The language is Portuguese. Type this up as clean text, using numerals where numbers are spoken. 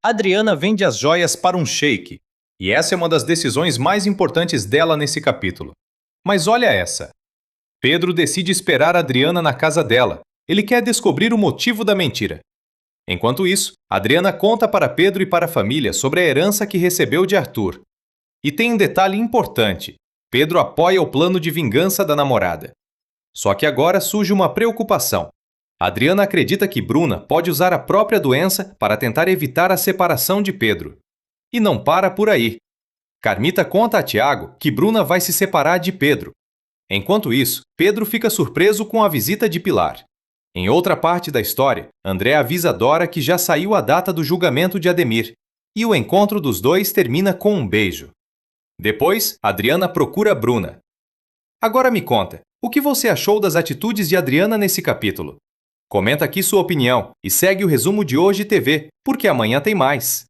Adriana vende as joias para um sheik, e essa é uma das decisões mais importantes dela nesse capítulo. Mas olha essa. Pedro decide esperar Adriana na casa dela. Ele quer descobrir o motivo da mentira. Enquanto isso, Adriana conta para Pedro e para a família sobre a herança que recebeu de Arthur. E tem um detalhe importante. Pedro apoia o plano de vingança da namorada. Só que agora surge uma preocupação. Adriana acredita que Bruna pode usar a própria doença para tentar evitar a separação de Pedro. E não para por aí. Carmita conta a Tiago que Bruna vai se separar de Pedro. Enquanto isso, Pedro fica surpreso com a visita de Pilar. Em outra parte da história, André avisa Dora que já saiu a data do julgamento de Ademir, e o encontro dos dois termina com um beijo. Depois, Adriana procura Bruna. Agora me conta, o que você achou das atitudes de Adriana nesse capítulo? Comenta aqui sua opinião e segue o resumo de hoje TV, porque amanhã tem mais.